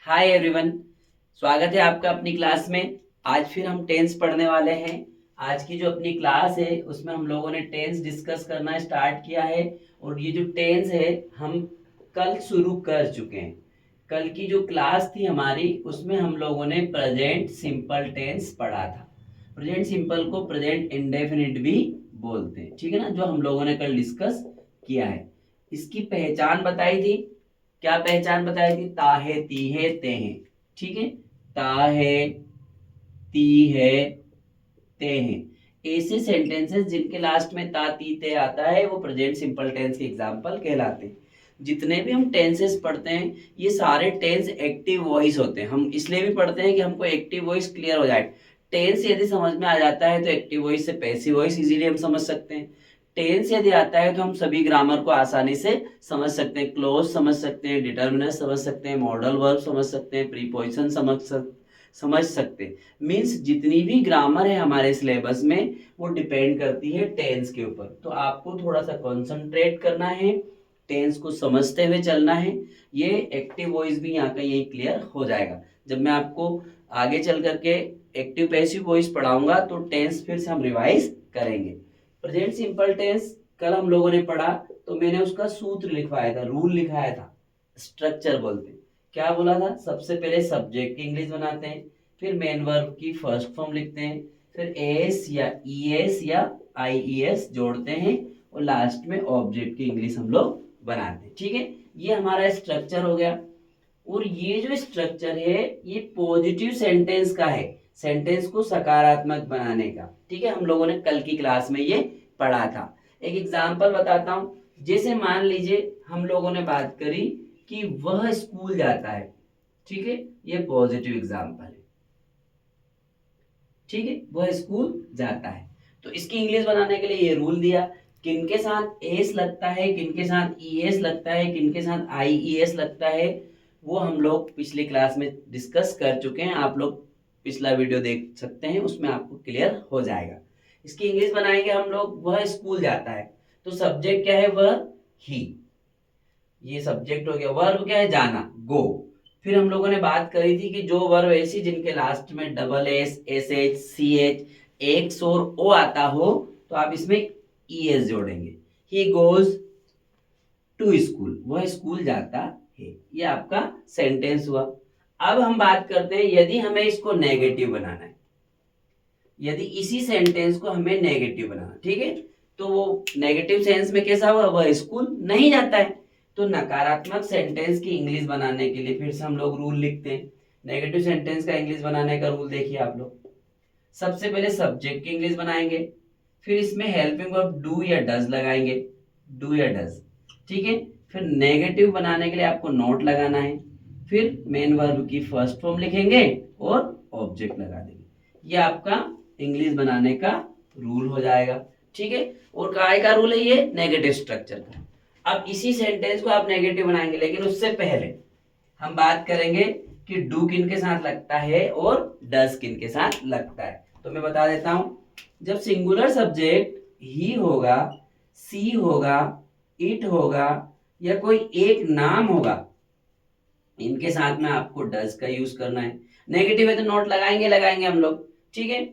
Hi everyone. स्वागत है आपका अपनी क्लास में। आज फिर हम टेंस पढ़ने वाले हैं। आज की जो अपनी क्लास है उसमें हम लोगों ने टेंस डिस्कस करना स्टार्ट किया है। और ये जो टेंस है हम कल शुरू कर चुके हैं। कल की जो क्लास थी हमारी उसमें हम लोगों ने प्रेजेंट सिंपल टेंस पढ़ा था। प्रेजेंट सिंपल को प्रेजेंट इंडेफिनिट भी बोलते हैं, ठीक है ना, जो हम लोगों ने कल डिस्कस किया है। इसकी पहचान बताई थी। क्या पहचान बताई थी? ताहे तीहे तेहे, ठीक है। ताहे तीहे तेहे, ऐसे सेंटेंसेस जिनके लास्ट में ता ती ते आता है वो प्रेजेंट सिंपल टेंस के एग्जांपल कहलाते हैं। जितने भी हम टेंसेस पढ़ते हैं ये सारे टेंस एक्टिव वॉइस होते हैं। हम इसलिए भी पढ़ते हैं कि हमको एक्टिव वॉइस क्लियर हो जाए। टेंस यदि समझ में आ जाता है तो एक्टिव वॉइस से पैसिव वॉइस इजीली हम समझ सकते हैं। टेंस यदि आता है तो हम सभी ग्रामर को आसानी से समझ सकते हैं। क्लोज समझ सकते हैं, डिटर्मिनर समझ सकते हैं, मॉडल वर्ब समझ सकते हैं, प्रीपोजिशन समझ सकते हैं। मीन्स जितनी भी ग्रामर है हमारे सिलेबस में वो डिपेंड करती है टेंस के ऊपर। तो आपको थोड़ा सा कंसंट्रेट करना है, टेंस को समझते हुए चलना है। ये एक्टिव वॉइस भी यहाँ का यही क्लियर हो जाएगा। जब मैं आपको आगे चल करके एक्टिव पैसिव वॉइस पढ़ाऊंगा तो टेंस फिर से हम रिवाइज करेंगे। प्रेजेंट सिंपल टेंस कल हम लोगों ने पढ़ा तो मैंने उसका सूत्र लिखवाया था, रूल लिखाया था, स्ट्रक्चर बोलते हैं। क्या बोला था? सबसे पहले सब्जेक्ट की इंग्लिश बनाते हैं, फिर मेन वर्ब की फर्स्ट फॉर्म लिखते हैं, फिर एस या ईएस या आईईएस जोड़ते हैं और लास्ट में ऑब्जेक्ट की इंग्लिश हम लोग बनाते हैं, ठीक है। ये हमारा स्ट्रक्चर हो गया। और ये जो स्ट्रक्चर है ये पॉजिटिव सेंटेंस का है, सेंटेंस को सकारात्मक बनाने का, ठीक है। हम लोगों ने कल की क्लास में ये पढ़ा था। एक एग्जांपल बताता हूं। जैसे मान लीजिए हम लोगों ने बात करी कि वह स्कूल जाता है, ठीक है। ये पॉजिटिव एग्जांपल है, ठीक है। वह स्कूल जाता है। तो इसकी इंग्लिश बनाने के लिए ये रूल दिया, किनके साथ एस लगता है, किनके साथ ईएस लगता है, किनके साथ आईईएस लगता है, वो हम लोग पिछली क्लास में डिस्कस कर चुके हैं। आप लोग पिछला वीडियो देख सकते हैं, उसमें आपको क्लियर हो जाएगा। इसकी इंग्लिश बनाएंगे हम लोग। वह स्कूल जाता है तो सब्जेक्ट क्या है? वह ही, ये सब्जेक्ट हो गया। वर्ब क्या है? जाना, गो। फिर हम लोगों ने बात करी थी कि जो वर्ब ऐसी जिनके लास्ट में double S, S H, C H, X और ओ आता हो तो आप इसमें ई एस जोड़ेंगे। ही गोज टू स्कूल, वह स्कूल जाता है। ये आपका सेंटेंस हुआ। अब हम बात करते हैं यदि हमें इसको नेगेटिव बनाना है, यदि इसी सेंटेंस को हमें नेगेटिव बनाना, ठीक है। तो वो नेगेटिव सेंस में कैसा हुआ? वह स्कूल नहीं जाता है। तो नकारात्मक सेंटेंस की इंग्लिश बनाने के लिए फिर से हम लोग रूल लिखते हैं। नेगेटिव सेंटेंस का इंग्लिश बनाने का रूल देखिए आप लोग। सबसे पहले सब्जेक्ट की इंग्लिश बनाएंगे, फिर इसमें हेल्पिंग वर्ब डू या डज लगाएंगे, डू या डज, ठीक है। फिर नेगेटिव बनाने के लिए आपको नोट लगाना है, फिर मेन वर्ब की फर्स्ट फॉर्म लिखेंगे और ऑब्जेक्ट लगा देंगे। ये आपका इंग्लिश बनाने का रूल हो जाएगा, ठीक है। और काय का रूल है ये? नेगेटिव स्ट्रक्चर का। अब इसी सेंटेंस को आप नेगेटिव बनाएंगे, लेकिन उससे पहले हम बात करेंगे कि डू किन के साथ लगता है और डज किन के साथ लगता है। तो मैं बता देता हूं। जब सिंगुलर सब्जेक्ट ही होगा, सी होगा, इट होगा या कोई एक नाम होगा, इनके साथ में आपको डज का यूज करना है। नेगेटिव है तो नोट लगाएंगे लगाएंगे हम लोग, ठीक है।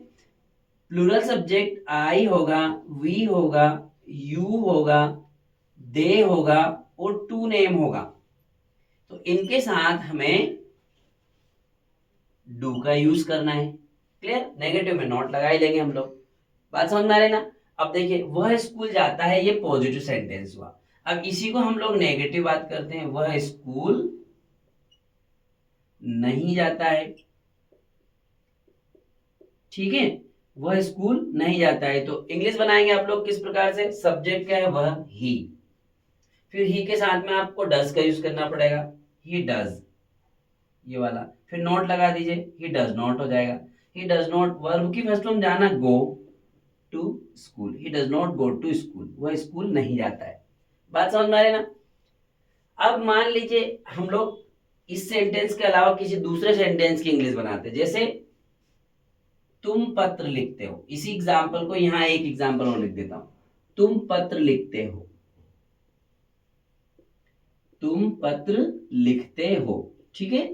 प्लूरल सब्जेक्ट आई होगा, वी होगा, यू होगा, दे होगा और टू नेम होगा, तो इनके साथ हमें डू का यूज करना है। क्लियर? नेगेटिव में नोट लगा ही लेंगे हम लोग। बात समझ में आ रही ना? अब देखिए, वह स्कूल जाता है, ये पॉजिटिव सेंटेंस हुआ। अब इसी को हम लोग नेगेटिव बात करते हैं। वह स्कूल नहीं जाता है, ठीक है। वह स्कूल नहीं जाता है। तो इंग्लिश बनाएंगे आप लोग किस प्रकार से? सब्जेक्ट क्या है? वह ही, फिर ही के साथ में आपको डज का यूज करना पड़ेगा, ही डज, ये वाला। फिर नोट लगा दीजिए, ही डज नॉट हो जाएगा। ही डज नॉट, वर्ब की फर्स्ट फॉर्म जाना, go to school. He does not go to school, वह स्कूल नहीं जाता है। बात समझ में आ रही ना? अब मान लीजिए हम लोग इस सेंटेंस के अलावा किसी दूसरे सेंटेंस की इंग्लिश बनाते हैं। जैसे तुम पत्र लिखते हो, इसी एग्जाम्पल को यहां एक एग्जाम्पल और लिख देता हूं। तुम पत्र लिखते हो, तुम पत्र लिखते हो, ठीक है।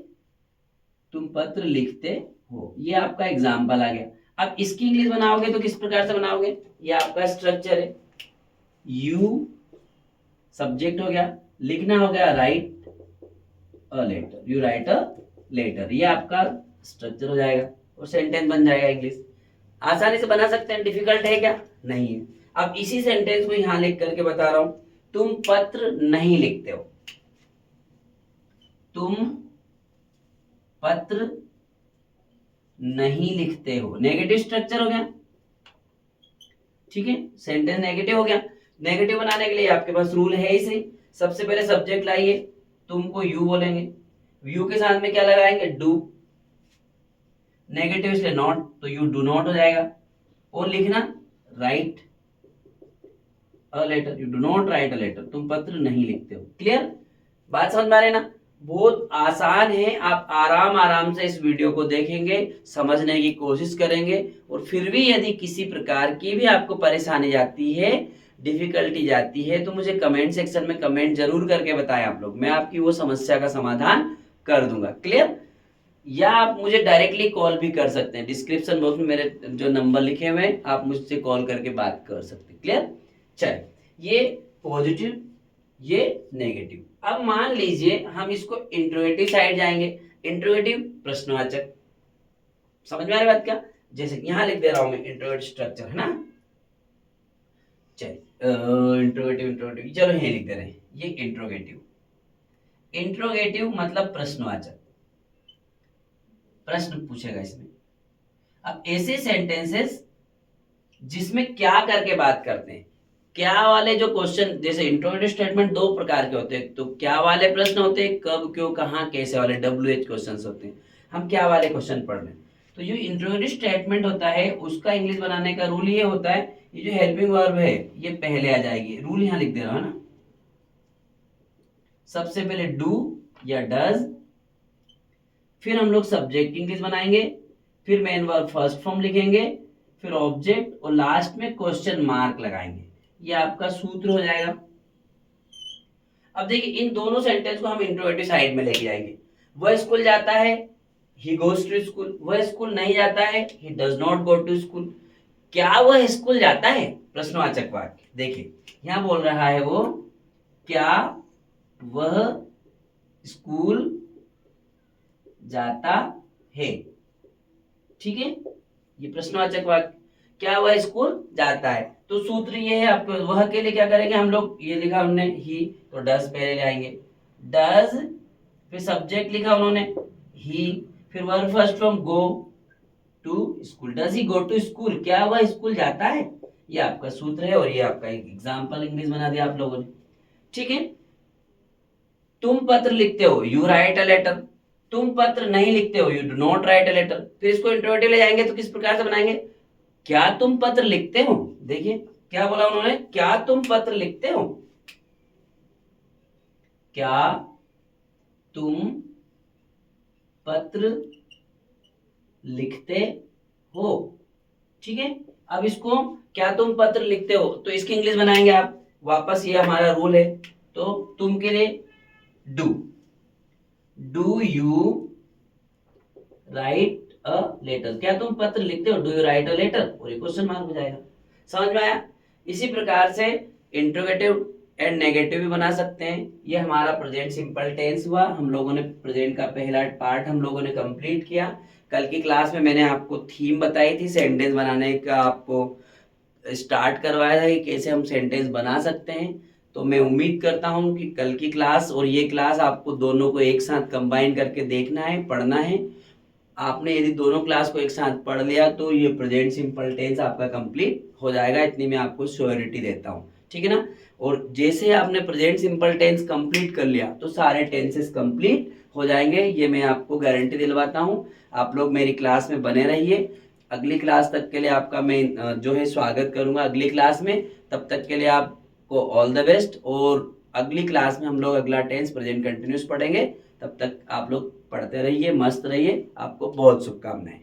तुम पत्र लिखते हो, ये आपका एग्जाम्पल आ गया। अब इसकी इंग्लिश बनाओगे तो किस प्रकार से बनाओगे, ये आपका स्ट्रक्चर है। यू सब्जेक्ट हो गया, लिखना हो गया write a letter, you write a letter, ये आपका स्ट्रक्चर हो जाएगा और सेंटेंस बन जाएगा इंग्लिश। आसानी से बना सकते हैं, डिफिकल्ट है क्या, नहीं है। अब इसी सेंटेंस को यहां लिख करके बता रहा हूं, तुम पत्र नहीं लिखते हो, तुम पत्र नहीं लिखते हो, नेगेटिव स्ट्रक्चर हो गया, ठीक है, सेंटेंस नेगेटिव हो गया। नेगेटिव बनाने के लिए आपके पास रूल है ही सही, सबसे पहले सब्जेक्ट लाइए, तुमको यू बोलेंगे, यू के साथ में क्या लगाएंगे, डू, नेगेटिव इसलिए नॉट, तो यू डू नॉट हो जाएगा, और लिखना write a letter, you do not write a letter, तुम पत्र नहीं लिखते हो। क्लियर, बात समझ में आ रही है ना, बहुत आसान है। आप आराम आराम से इस वीडियो को देखेंगे, समझने की कोशिश करेंगे, और फिर भी यदि किसी प्रकार की भी आपको परेशानी जाती है, डिफिकल्टी जाती है, तो मुझे कमेंट सेक्शन में कमेंट जरूर करके बताएं आप लोग, मैं आपकी वो समस्या का समाधान कर दूंगा। क्लियर, या आप मुझे डायरेक्टली कॉल भी कर सकते हैं, डिस्क्रिप्शन बॉक्स में मेरे जो नंबर लिखे हुए हैं, आप मुझसे कॉल करके बात कर सकते हैं। क्लियर, चलिए, ये पॉजिटिव, ये नेगेटिव। अब मान लीजिए हम इसको इंट्रोगेटिव साइड जाएंगे, इंट्रोगेटिव प्रश्नवाचक, समझ में आ रही बात क्या, जैसे यहां लिख दे रहा हूं मैं इंट्रोगेटिव स्ट्रक्चर, है ना, चलिए इंट्रोगेटिव इंट्रोगेटिव, चलो यही लिख दे रहे हैं, ये इंट्रोगेटिव। इंट्रोगेटिव मतलब प्रश्नवाचक, प्रश्न पूछेगा इसमें। अब ऐसे सेंटेंसेस जिसमें क्या करके बात करते हैं, क्या वाले जो क्वेश्चन, जैसे इंट्रोगेटिव स्टेटमेंट दो प्रकार के होते हैं, तो क्या वाले प्रश्न होते हैं, कब, क्यों, कहां, कैसे वाले, WH क्वेश्चंस होते हैं। हम क्या वाले क्वेश्चन पढ़ रहे हैं, तो जो इंट्रोगेटिव स्टेटमेंट होता है उसका इंग्लिश बनाने का रूल ये होता है, ये जो हेल्पिंग वर्ब है ये पहले आ जाएगी, रूल यहां लिख दे रहा हूं ना, सबसे पहले डू या डज, फिर हम लोग सब्जेक्ट इंग्लिश बनाएंगे, फिर मेन वर्ब फर्स्ट फॉर्म लिखेंगे, फिर ऑब्जेक्ट, और लास्ट में क्वेश्चन मार्क लगाएंगे, ये आपका सूत्र हो जाएगा। अब देखिए इन दोनों सेंटेंस को हम इंट्रोगेटिव साइड में लेके जाएंगे। वह स्कूल जाता है, ही गोज टू स्कूल, वह स्कूल नहीं जाता है, he does not go to school. क्या वह स्कूल जाता है, प्रश्नवाचक वाक्य, देखिए यहां बोल रहा है वो, क्या वह स्कूल जाता है, ठीक है, ये प्रश्नवाचक वाक्य, क्या वह स्कूल जाता है, तो सूत्र ये है आपको, वह के लिए क्या करेंगे हम लोग, ये लिखा हमने ही, तो डज पहले ले आएंगे, डज, फिर सब्जेक्ट लिखा उन्होंने ही, फिर verb first from go to school, does he go to school, क्या वह स्कूल जाता है, ये आपका सूत्र है, और ये आपका एक एग्जाम्पल इंग्लिश बना दिया आप लोगों ने, ठीक है। तुम पत्र लिखते हो, यू राइट अ लेटर, तुम पत्र नहीं लिखते हो, you do not write a letter, फिर इसको इंट्रोगेटिव ले जाएंगे तो किस प्रकार से बनाएंगे, क्या तुम पत्र लिखते हो, देखिए क्या बोला उन्होंने, क्या तुम पत्र लिखते हो, क्या तुम पत्र लिखते हो, ठीक है। अब इसको क्या तुम पत्र लिखते हो, तो इसकी इंग्लिश बनाएंगे आप, वापस ये हमारा रूल है, तो तुम के लिए do you write a letter, क्या तुम पत्र लिखते हो, do you write a letter, और ये क्वेश्चन मार्क हो जाएगा, समझ में आया। इसी प्रकार से इंट्रोगेटिव एंड नेगेटिव भी बना सकते हैं। ये हमारा प्रेजेंट सिंपल टेंस हुआ, हम लोगों ने प्रेजेंट का पहला पार्ट हम लोगों ने कंप्लीट किया। कल की क्लास में मैंने आपको थीम बताई थी, सेंटेंस बनाने का आपको स्टार्ट करवाया था कि कैसे हम सेंटेंस बना सकते हैं। तो मैं उम्मीद करता हूं कि कल की क्लास और ये क्लास आपको दोनों को एक साथ कंबाइन करके देखना है, पढ़ना है। आपने यदि दोनों क्लास को एक साथ पढ़ लिया तो ये प्रेजेंट सिंपल टेंस आपका कंप्लीट हो जाएगा, इतनी मैं आपको श्योरिटी देता हूँ, ठीक है ना। और जैसे आपने प्रेजेंट सिंपल टेंस कंप्लीट कर लिया तो सारे टेंसेस कंप्लीट हो जाएंगे, ये मैं आपको गारंटी दिलवाता हूँ। आप लोग मेरी क्लास में बने रहिए, अगली क्लास तक के लिए आपका मैं जो है स्वागत करूंगा अगली क्लास में। तब तक के लिए आपको ऑल द बेस्ट, और अगली क्लास में हम लोग अगला टेंस प्रेजेंट कंटिन्यूस पढ़ेंगे। तब तक आप लोग पढ़ते रहिए, मस्त रहिए, आपको बहुत शुभकामनाएं।